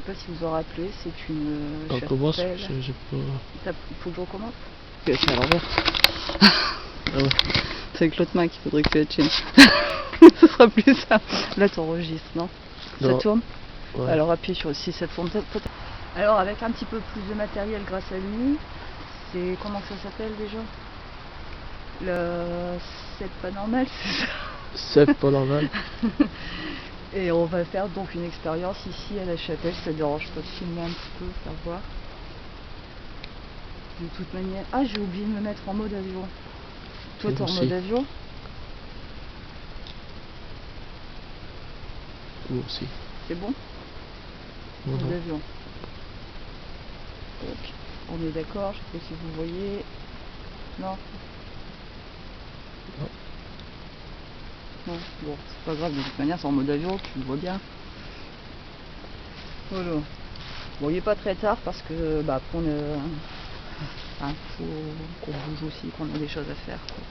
pas si vous en rappelez, c'est une On chapelle. commence, j'ai pas... Il faut que je recommence. C'est à l'envers. Ah ouais. C'est avec l'autre main qu'il faudrait que tu la tiennes. Ce sera plus ça. Là t'enregistres, non? Ça Non. tourne? Ouais. Alors appuie sur si ça tourne peut-être. Alors avec un petit peu plus de matériel grâce à lui, c'est comment que ça s'appelle déjà? Le c'est pas normal, c'est ça? C'est pas normal. Et on va faire donc une expérience ici à la chapelle, ça ne dérange pas de filmer un petit peu, faire voir. De toute manière... Ah, j'ai oublié de me mettre en mode avion. Toi t'es en mode avion? Moi aussi. C'est bon? Mode avion. Donc, on est d'accord, je sais pas si vous voyez. Non? Non. Non, bon, c'est pas grave, de toute manière c'est en mode avion, tu le vois bien. Voilà. Bon, il est pas très tard parce que bah après faut qu'on bouge aussi, qu'on a des choses à faire, quoi.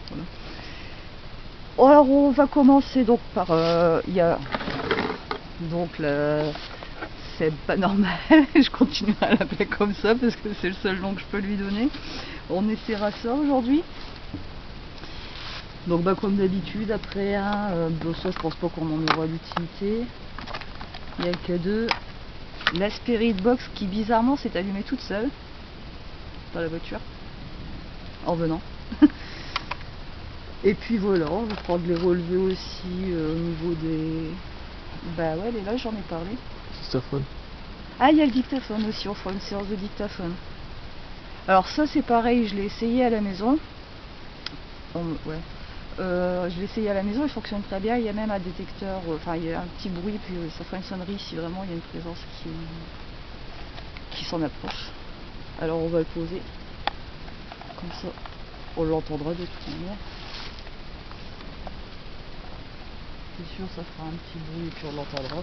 Voilà. Alors on va commencer donc par il y a donc c'est pas normal, je continue à l'appeler comme ça parce que c'est le seul nom que je peux lui donner. On essaiera ça aujourd'hui. Donc bah comme d'habitude après ça je pense pas qu'on en aura l'utilité. Il y a que deux. La Spirit Box qui bizarrement s'est allumée toute seule dans la voiture en venant. Et puis voilà, on va prendre les relevés aussi au niveau des... Bah ouais, là j'en ai parlé. Dictaphone. Ah, il y a le dictaphone aussi, on fera une séance de dictaphone. Alors ça c'est pareil, je l'ai essayé à la maison. Ouais. Je l'ai essayé à la maison, il fonctionne très bien, il y a même un détecteur, enfin il y a un petit bruit, puis ça fera une sonnerie si vraiment il y a une présence qui s'en approche. Alors on va le poser, comme ça on l'entendra de toute manière. C'est sûr ça fera un petit bruit et puis on l'entendra.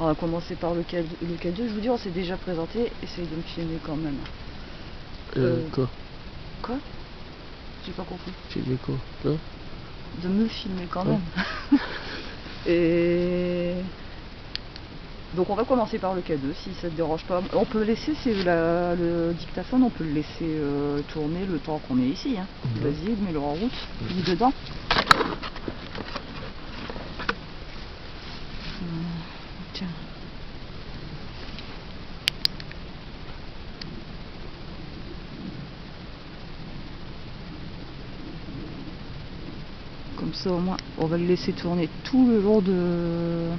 On va commencer par le K2, je vous dis on s'est déjà présenté, essayez de me filmer quand même. Quoi? Quoi? J'ai pas compris. Filmer quoi? Là? De me filmer quand Ouais. même. Et donc on va commencer par le K2 si ça te dérange pas. On peut laisser le dictaphone, on peut le laisser tourner le temps qu'on est ici. Hein. Vas-y, mets-le en route. Il est dedans. Tiens. Comme ça au moins on va le laisser tourner tout le long de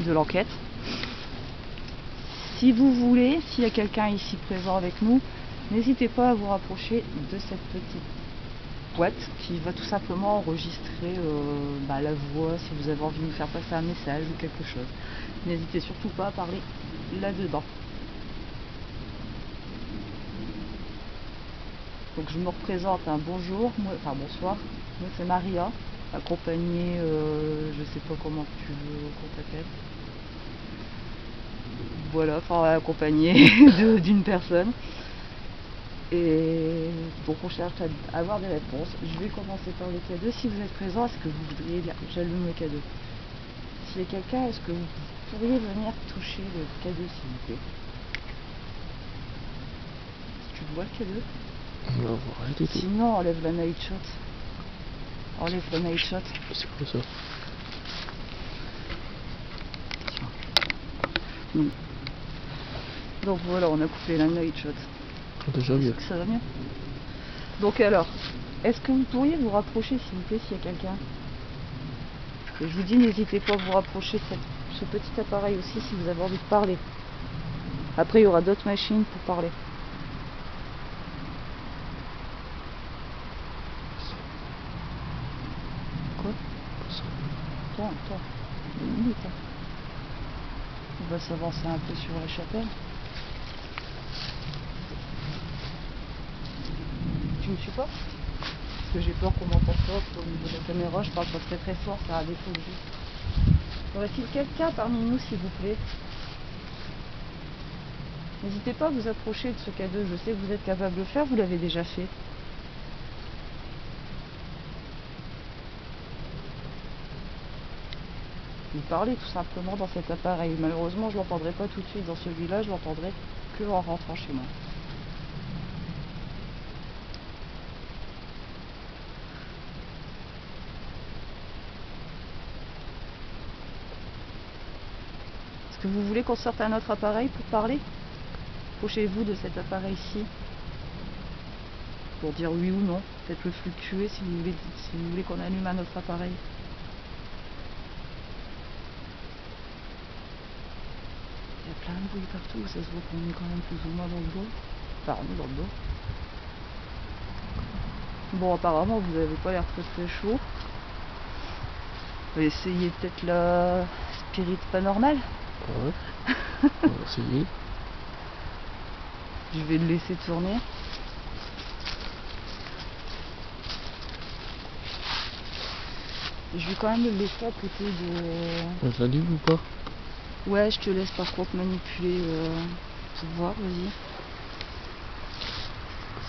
l'enquête. Si vous voulez, s'il y a quelqu'un ici présent avec nous, n'hésitez pas à vous rapprocher de cette petite boîte qui va tout simplement enregistrer la voix si vous avez envie de nous faire passer un message ou quelque chose. N'hésitez surtout pas à parler là-dedans. Donc je me représente un bonjour, bonsoir, moi c'est Maria, accompagnée, je sais pas comment tu veux qu'on t'appelle. Voilà, enfin accompagnée d'une personne. Et donc on cherche à avoir des réponses. Je vais commencer par le K2. Si vous êtes présent, est-ce que vous voudriez bien? J'allume le K2. S'il y a quelqu'un, est-ce que vous pourriez venir toucher le K2 s'il vous plaît? Tu vois le K2? Non, rien du tout. Sinon enlève la night shot. Enlève la night shot. C'est quoi ça? Donc voilà, on a coupé la night shot. Déjà mieux. Ça va mieux. Donc alors, est-ce que vous pourriez vous rapprocher s'il vous plaît s'il y a quelqu'un? Et je vous dis, n'hésitez pas à vous rapprocher de ce petit appareil aussi si vous avez envie de parler. Après, il y aura d'autres machines pour parler. Quoi? Attends, 2 minutes. Hein. On va s'avancer un peu sur la chapelle. Tu me suis pas? Parce que j'ai peur qu'on m'entende pas au niveau de la caméra, je parle pas très très fort, ça a un défaut de vue. Aurait-il quelqu'un parmi nous s'il vous plaît? N'hésitez pas à vous approcher de ce K2, je sais que vous êtes capable de le faire, vous l'avez déjà fait. vous parler tout simplement dans cet appareil. Malheureusement, je l'entendrai pas tout de suite dans celui-là, je l'entendrai que en rentrant chez moi. Est-ce que vous voulez qu'on sorte un autre appareil pour parler? Approchez-vous de cet appareil-ci pour dire oui ou non. Faites-le fluctuer si vous voulez qu'on allume un autre appareil. Il y a plein de bruit partout, ça se voit qu'on est quand même plus ou moins dans le dos. Enfin, on est dans le dos. Bon, apparemment, vous n'avez pas l'air très chaud. On va essayer peut-être la spirit paranormal. Ouais. On va essayer. Je vais le laisser tourner. Je vais quand même le laisser à côté de... On s'allume ou pas? Ouais, je te laisse par contre manipuler pour voir, vas-y.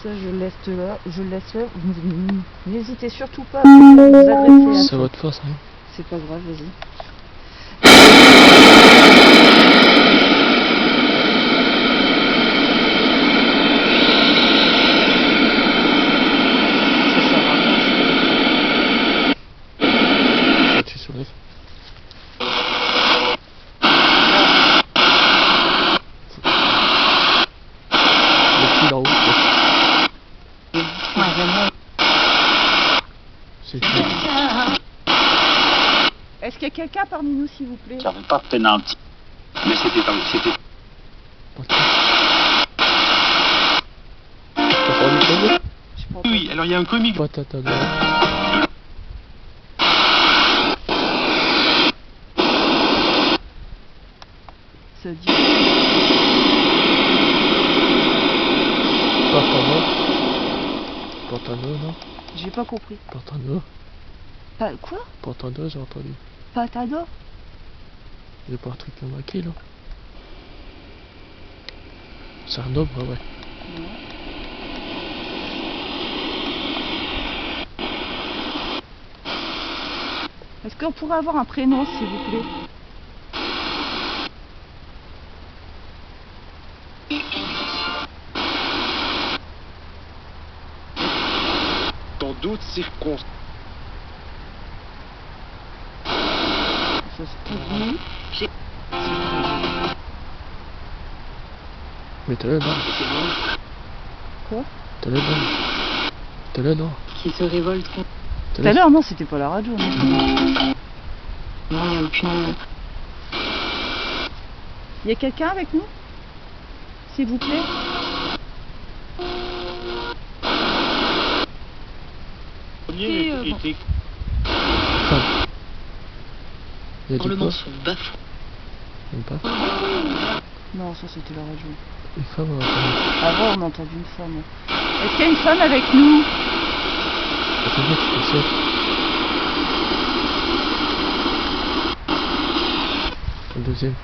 Ça, je le laisse là. Je le laisse là. N'hésitez surtout pas à vous adresser à Ça va te faire ça. C'est pas grave, vas-y. Tu soulèves. Le petit là-haut. Ouais, vraiment. C'est tout. Est-ce qu'il y a quelqu'un parmi nous, s'il vous plaît? J'avais pas de penalty. Mais c'était pas. C'était. T'as pas envie de tomber? J'ai pas Oui, entendu. alors il y a un comique. Patata. Ça dit... Portano, non? J'ai pas compris. Portano. Quoi? Portano, j'ai entendu. Patado? J'ai pas un truc marqué là. C'est un homme, ouais. Est-ce qu'on pourrait avoir un prénom, s'il vous plaît? Dans d'autres circonstances. Ça se trouve. Mais t'es là, non? Quoi? T'es là, non? T'es là, non? Qui se révolte contre. T'es Tout à là? l'heure, non, c'était pas la radio. Non, Non, il n'y a aucune. Il y a quelqu'un avec nous? S'il vous plaît? Premier bon. était. Femme. Il y a Dans du le quoi? mensonge bafou. Même pas. Non, ça c'était la radio. Une femme, on a entendu. Avant, on a entendu une femme. Est-ce qu'il y a une femme avec nous? Attends, tu sais. Le deuxième.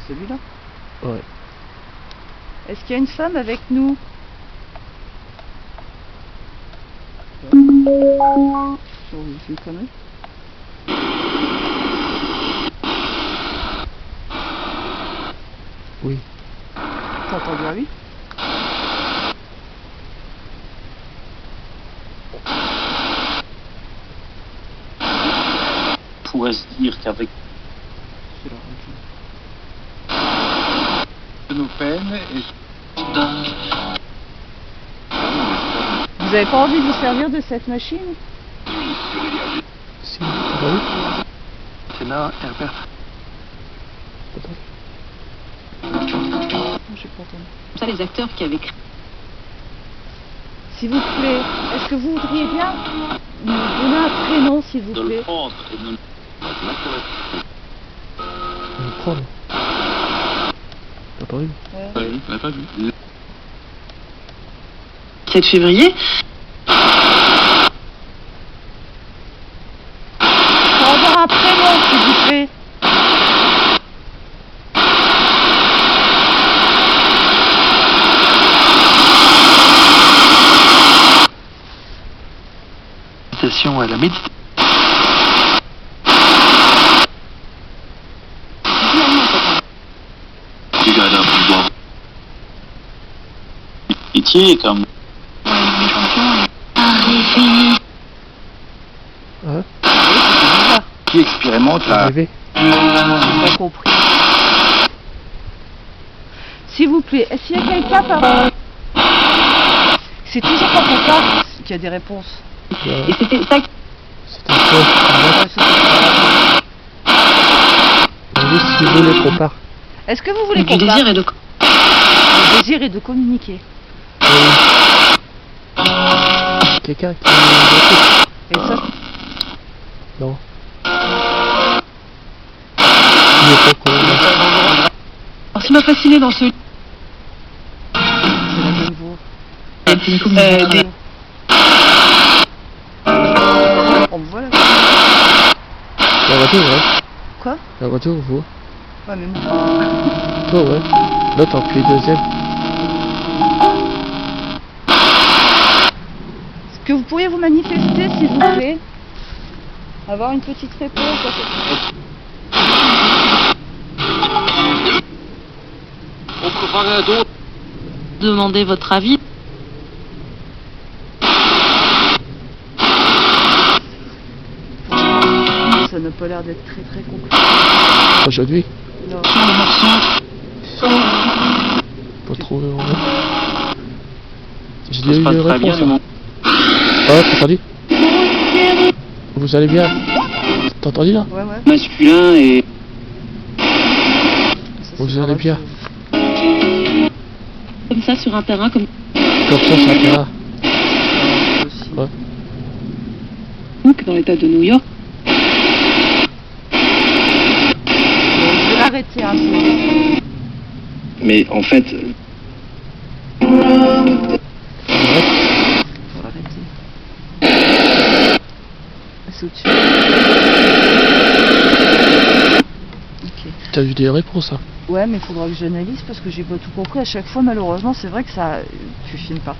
Celui-là? Ouais. Est-ce qu'il y a une femme avec nous? J'ai fait une connerie. Oui. T'as entendu un oui? On pourrait se dire qu'avec C'est la radio. nos peines et. Vous avez pas envie de vous servir de cette machine? Si, t'as pas vu? C'est là, Herbert. T'as pas vu? Non, j'ai pas entendu. Ça, les acteurs qui avaient créé. S'il vous plaît, est-ce que vous voudriez bien nous donner un prénom, s'il vous De le plaît? prendre et de le. On le prend, là. T'as pas vu? Ouais. Oui, on l'a pas vu. 7 février. Pour avoir un prénom, s'il vous plaît. Méditation à la méditation. métier, comme Hein? Bizarre, qui expérimente la... Arrivé. j'ai pas compris. S'il vous plaît, est-ce qu'il y a quelqu'un par... C'est toujours quand on part qu'il y a des réponses. Et c'était ça C'était quoi? Ouais, ça, c'est- On dit si vous voulez qu'on part. Est-ce que vous voulez du qu'on parte? désir et de... Le désir est de communiquer. Quelqu'un qui... Et ça, Non. Il est pas con. Alors, ce qui m'a fasciné dans ce... c'est la même voix. des- On me voit là. La voiture, ouais. Quoi? La voiture, vous. Ouais, mais moi. Toi, ouais. Là, t'en puis deuxième. Est-ce que vous pourriez vous manifester, s'il vous plaît? Avoir une petite réponse à cette... On prépare un don. Demandez votre avis. Ça n'a pas l'air d'être très très compliqué. Aujourd'hui, Non. pas trop heureux. J'ai Ça déjà se eu passe des très bien, réponses. du Hein. moment. Ah, t'as entendu? Vous allez bien? T'as entendu là? Ouais, ouais. Masculin et... Ça, Vous c'est allez pas bien? grave. Comme ça sur un terrain comme Comme ça, ça ira. Ouais, aussi. Ouais. Cook dans l'état de New York. Je vais l'arrêter un peu. Mais en fait, Ouais. Faut arrêter. C'est au-dessus. Ok. T'as eu des réponses, hein? Ouais, mais il faudra que j'analyse parce que j'ai pas tout compris. À chaque fois, malheureusement, c'est vrai que ça. Tu filmes pas.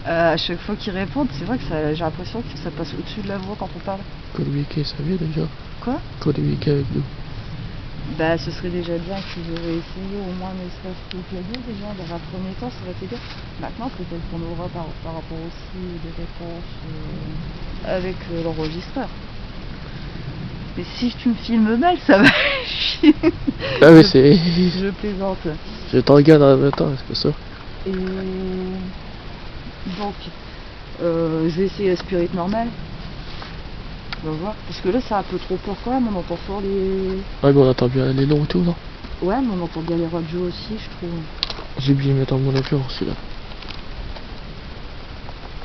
À chaque fois qu'ils répondent, c'est vrai que ça... j'ai l'impression que ça passe au-dessus de la voix quand on parle. Communiquer, ça vient déjà. Quoi? Communiquer avec nous. Bah, ce serait déjà bien qu'ils auraient essayé au moins ne serait-ce que plugger déjà dans un premier temps, ça aurait été bien. Maintenant, peut-être qu'on aura par rapport aussi des réponses avec l'enregistreur. Mais si tu me filmes mal, ça va chier. Ah, mais c'est. Je plaisante. Je t'en regarde en même temps, est-ce que ça? Et donc, je vais essayer la spirit normale. On va voir. Parce que là, c'est un peu trop fort quand même. On entend fort les. Ouais, mais on entend bien les noms et tout, non? Ouais, mais on entend bien les radios aussi, je trouve. J'ai oublié de mettre en mon avion aussi, là.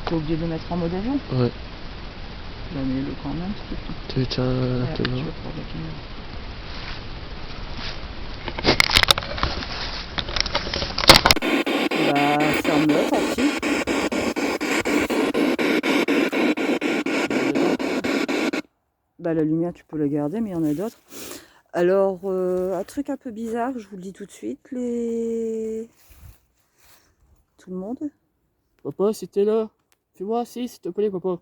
T'es obligé de le mettre en mode avion. Ouais. Bah, mets-le quand même, s'il te plaît. Tu tiens, Ouais, t'es je là. vais prendre la caméra. Bah, ferme-le, tant pis. Bah, la lumière, tu peux la garder, mais il y en a d'autres. Alors, un truc un peu bizarre, je vous le dis tout de suite, tout le monde. Papa, si t'es là, fais-moi assis, s'il te plaît, papa.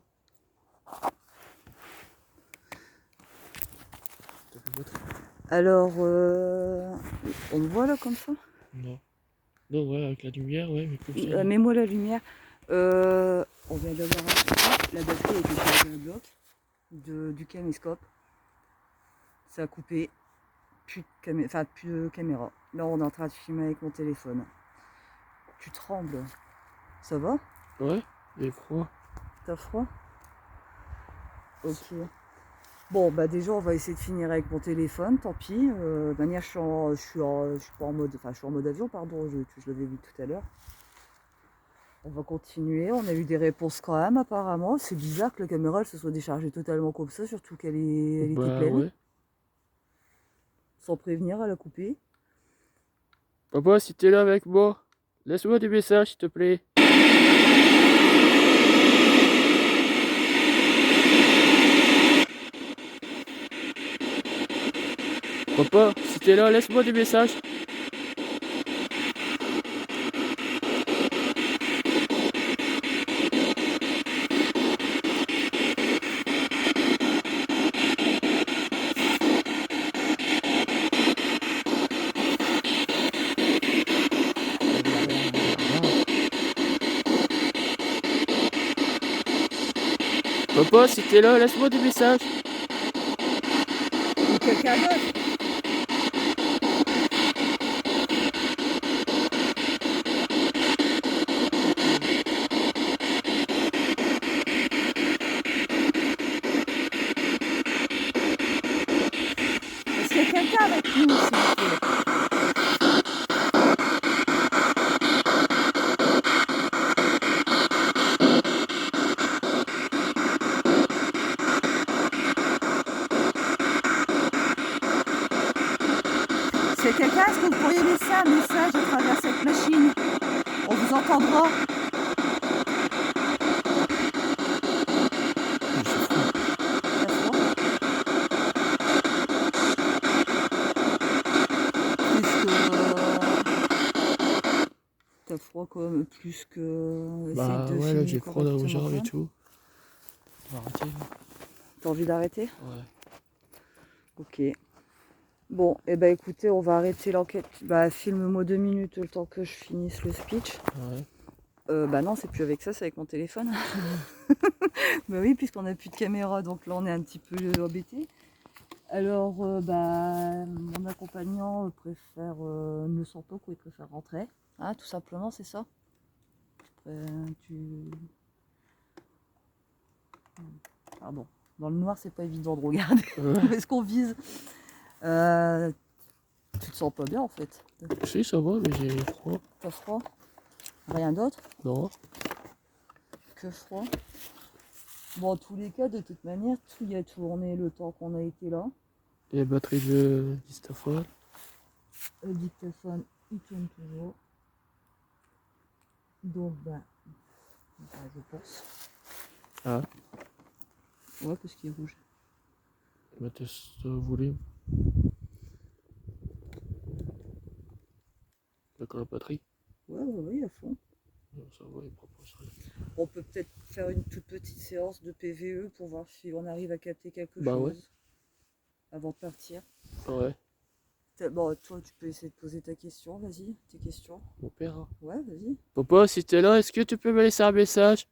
Alors, on me voit là comme ça? Non. Non, ouais, avec la lumière, ouais, mais comme ça. Mets-moi la lumière. On vient d'avoir un souci. La batterie a été chargée à bloc du caméscope. Ça a coupé. Plus de caméra. Là, on est en train de filmer avec mon téléphone. Tu trembles. Ça va? Ouais, il est froid. T'as froid? Ok. Bon, bah déjà, on va essayer de finir avec mon téléphone, tant pis. De manière, je suis pas en mode, enfin, je suis en mode avion, pardon, je l'avais vu tout à l'heure. On va continuer, on a eu des réponses quand même, apparemment. C'est bizarre que la caméra, elle se soit déchargée totalement comme ça, surtout elle était Bah, pleine. ouais. Sans prévenir, elle a coupé. Papa, si t'es là avec moi, laisse-moi des messages, s'il te plaît. Papa, si t'es là, laisse-moi des messages. Papa, si t'es là, laisse-moi des messages. Ou quelqu'un d'autre. Est-ce qu'il y a quelqu'un avec nous, s'il vous plaît? C'est quelqu'un, est-ce que vous pourriez laisser un message à travers cette machine? On vous entendra. T'as froid? T'as froid quand même plus que... Bah essayer de ouais, là filmer j'ai froid dans les correctement, jambes et hein. tout. On va arrêter là. T'as envie d'arrêter? Ouais. Ok. Bon, et bah écoutez, on va arrêter l'enquête. Bah filme-moi 2 minutes le temps que je finisse le speech. Ouais. Bah non, c'est plus avec ça, c'est avec mon téléphone. Bah oui, puisqu'on a plus de caméra, donc là on est un petit peu embêté. Alors, bah, mon accompagnant préfère, ne sent pas quoi, il préfère rentrer. Hein, tout simplement, c'est ça. Pardon. Dans le noir, c'est pas évident de regarder. Où est-ce qu'on vise? Tu te sens pas bien en fait. Si, ça va, mais j'ai froid. T'as froid? Rien d'autre? Non. Que froid. Bon, en tous les cas, de toute manière, tout y a tourné le temps qu'on a été là. Et la batterie de dictaphone. Le dictaphone, il tourne toujours. Donc, ben, je pense. Ah. Ouais, parce qu'il est rouge. Bah, test volume. D'accord, la batterie. Ouais, à fond. Non, ça va, il propose rien. On peut peut-être faire une toute petite séance de PVE pour voir si on arrive à capter quelque Bah chose ouais. avant de partir. Ouais. Bon, toi, tu peux essayer de poser ta question, vas-y, tes questions. Mon père. Hein. Ouais, vas-y. Papa, si t'es là, est-ce que tu peux me laisser un message?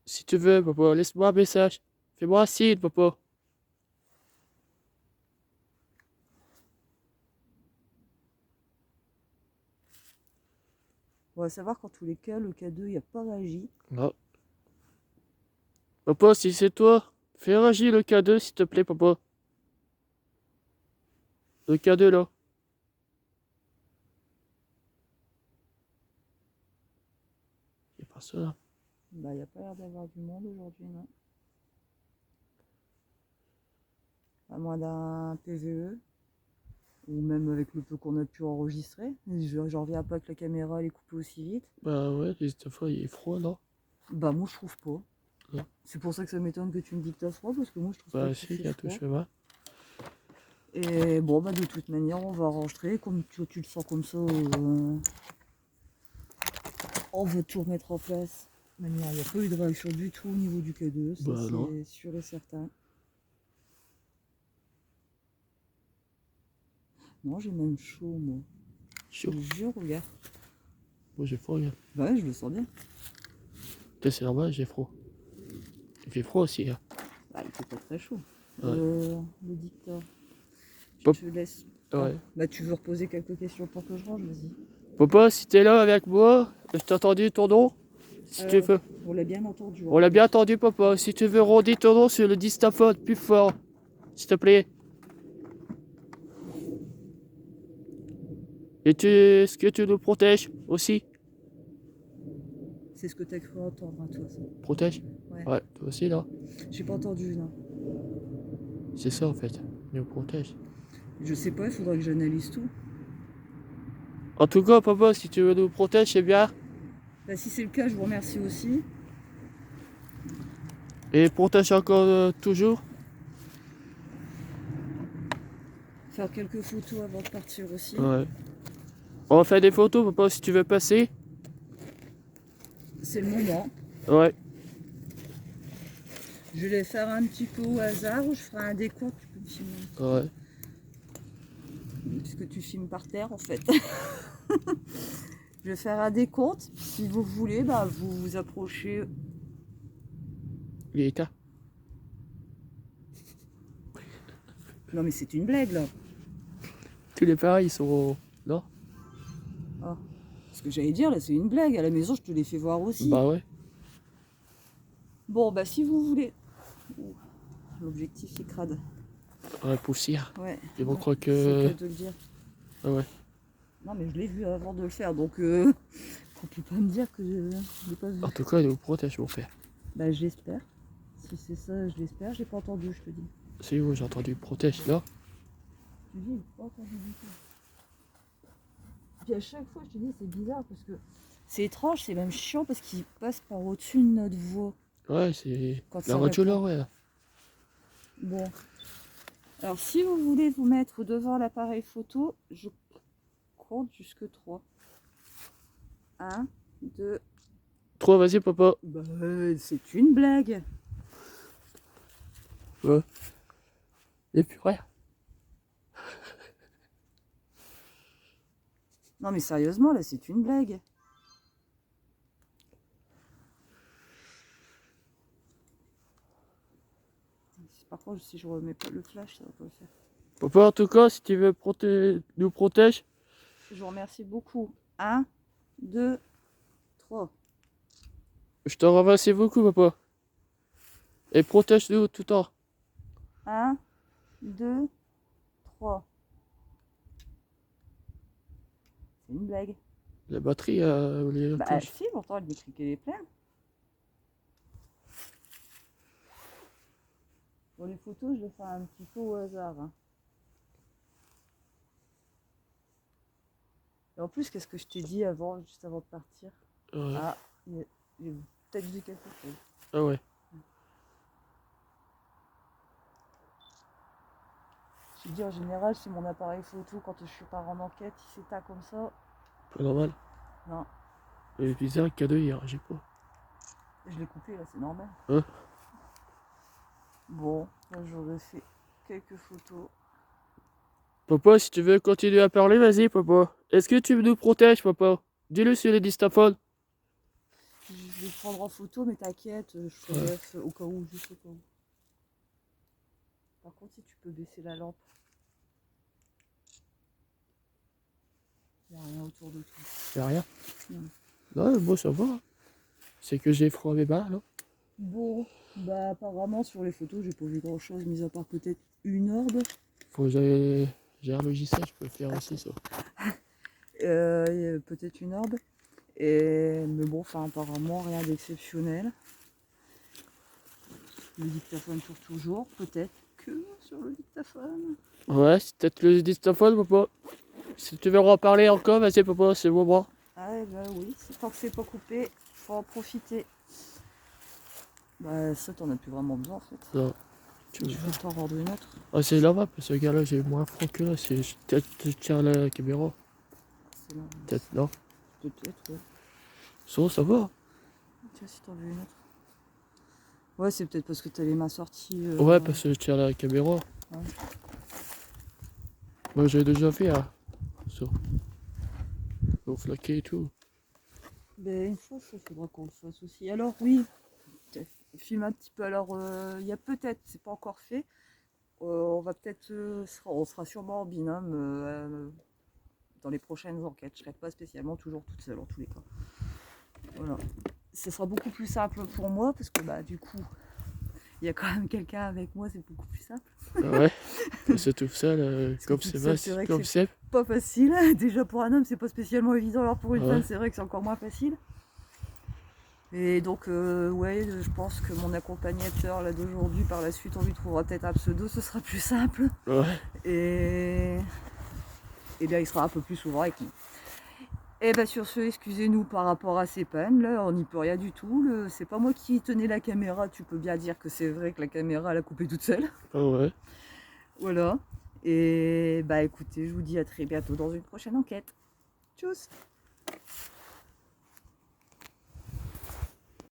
Si tu veux, papa, laisse-moi un message. Fais-moi un signe, papa. On va savoir qu'en tous les cas, le K2, il n'a pas réagi. Non. Papa, si c'est toi, fais réagir le K2, s'il te plaît, papa. Le K2, là. Il n'y a personne, là. Bah, il n'y a pas l'air d'avoir du monde aujourd'hui, non. À moins d'un PVE. Ou même avec le peu qu'on a pu enregistrer. J'en reviens pas que la caméra elle est coupée aussi vite. Bah ouais, cette fois, il est froid, là. Bah moi je trouve pas. Non. C'est pour ça que ça m'étonne que tu me dis que t'as froid, parce que moi je trouve pas Bah que si, c'est il y a froid. tout chemin. Et bon bah de toute manière on va enregistrer, comme tu le sens comme ça, on va tout remettre en place. De manière, il n'y a pas eu de réaction du tout au niveau du K2, ça Bah non. c'est sûr et certain. Non, j'ai même chaud moi. Chaud. Je te jure, regarde. Moi j'ai froid, regarde. Bah ouais, je le sens bien. Peut-être c'est normal, j'ai froid. Il fait froid aussi, hein. Bah il fait pas très chaud. Ouais. Le dictat. Je Pop. te laisse. Ouais. Bah tu veux reposer quelques questions pour que je range, vas-y. Papa, si t'es là avec moi, je t'ai entendu ton nom. Si tu veux. On l'a bien entendu. On l'a bien entendu, papa. Si tu veux redire ton nom sur le dictaphone plus fort, s'il te plaît. Et est-ce que tu nous protèges aussi? C'est ce que t'as cru entendre, hein, toi, ça. Protège? Ouais. Ouais, toi aussi, là. J'ai pas entendu, non. C'est ça, en fait. Il nous protège. Je sais pas, il faudrait que j'analyse tout. En tout cas, papa, si tu veux nous protéger, c'est bien. Bah si c'est le cas, je vous remercie aussi. Et protège encore toujours. Faire quelques photos avant de partir aussi. Ouais. On va faire des photos, papa, si tu veux passer. C'est le moment. Ouais. Je vais les faire un petit peu au hasard ou je ferai un décompte, tu peux me filmer. Ouais. puisque tu filmes par terre en fait. Je vais faire un décompte. Si vous voulez, bah, vous vous approchez. Il est éteint. Non mais c'est une blague là. Tous les pareils, ils sont... Non? Ah. Ce que j'allais dire là, c'est une blague. À la maison, je te l'ai fait voir aussi. Bah ouais. Bon, bah si vous voulez. Ouh, l'objectif est crade. Ouais, poussière. Ouais. Ils vont Ouais, croire c'est que... le cas de le dire. Ah ouais. Non mais je l'ai vu avant de le faire, donc on peut pas me dire que je l'ai pas vu. En tout cas, ils nous protègent, mon père. Bah j'espère. Si c'est ça, je l'espère. J'ai pas entendu, je te dis. C'est où j'ai entendu protège, là? Je te dis, j'ai pas entendu du tout. Puis à chaque fois, je te dis, c'est bizarre parce que c'est étrange, c'est même chiant parce qu'il passe par au-dessus de notre voix. Ouais, c'est... Quand La ça radio, là, répond. ouais. Bon. Alors si vous voulez vous mettre devant l'appareil photo, je compte jusque 3. 1, 2... 3, vas-y, papa. Bah c'est une blague. Ouais. Et puis rien. Non mais sérieusement, là c'est une blague. Par contre, si je remets pas le flash, ça va pas le faire. Papa, en tout cas, si tu veux nous protège, Je vous remercie beaucoup. 1, 2, 3. je te remercie beaucoup, papa. Et protège-nous tout le temps. 1, 2, 3. C'est une blague. La batterie, les Bah touches. si, pourtant elle m'écrit qu'elle est pleine. Pour les photos, je vais faire un petit peu au hasard. Hein. Et en plus, qu'est-ce que je t'ai dit avant, juste avant de partir? Ouais. Ah, j'ai peut-être vu quelque chose. Ah ouais. Je te dis en général, c'est mon appareil photo quand je pars en enquête, il s'éteint comme ça. Pas normal. Non, Mais bizarre, cadeau hier, j'ai pas. je l'ai coupé là, c'est normal. Hein? Bon, là j'aurais fait quelques photos. Papa, si tu veux continuer à parler, vas-y, papa. Est-ce que tu nous protèges, papa? Dis-le sur les dictaphones. Je vais te prendre en photo, mais t'inquiète, je ferai Ouais. gaffe au cas où, juste au cas où. Par contre, si tu peux baisser la lampe. Il n'y a rien autour de toi. Y'a rien? Non. Non, moi ça va. C'est que j'ai froid mes mains, là. Bon, bah apparemment sur les photos, j'ai pas vu grand chose, mis à part peut-être une orbe. Faut que j'ai un logiciel, je peux faire aussi ça. Peut-être une orbe. Mais bon, enfin apparemment rien d'exceptionnel. Le dictaphone tourne toujours, peut-être que sur le dictaphone. Ouais, c'est peut-être le dictaphone, papa. Si tu veux en parler encore, vas-y, papa, c'est bon, moi. Ah bah oui, tant que c'est pas coupé, faut en profiter. Bah ça t'en as plus vraiment besoin en fait. Non. Tu veux t'en rendre une autre? Ah, c'est là-bas, parce que regarde là, j'ai moins froid que là. Peut-être que je tiens la caméra. C'est là. Peut-être, non. Peut-être, ouais. Ça va. Tiens, si t'en veux une autre. Ouais, c'est peut-être parce que t'as les mains sorties. Ouais, parce que je tiens la caméra. Ouais. Moi, j'ai déjà fait, hein. Ça. Au flaqué et tout. Ben, une fois, il faudra qu'on le fasse aussi. Alors, oui, filme un petit peu. Alors, il y a peut-être, c'est pas encore fait. On va peut-être, on sera sûrement en binôme dans les prochaines enquêtes. Je serai pas spécialement toujours toute seule en tous les cas. Voilà. Ce sera beaucoup plus simple pour moi parce que bah du coup, il y a quand même quelqu'un avec moi, c'est beaucoup plus simple. Ah ouais. C'est tout seul, que comme toute c'est seule, c'est vrai que comme c'est. Pas facile. Déjà pour un homme, c'est pas spécialement évident. Alors pour une Ouais. femme, c'est vrai que c'est encore moins facile. Et donc, ouais, je pense que mon accompagnateur là d'aujourd'hui, par la suite, on lui trouvera peut-être un pseudo, ce sera plus simple. Ouais. Et bien, il sera un peu plus souvent avec nous. Et bien sur ce, excusez-nous par rapport à ces pannes, là, on n'y peut rien du tout. C'est pas moi qui tenais la caméra, tu peux bien dire que c'est vrai que la caméra, elle a coupé toute seule. Ah ouais. Voilà. Et bah écoutez, je vous dis à très bientôt dans une prochaine enquête. Tchuss!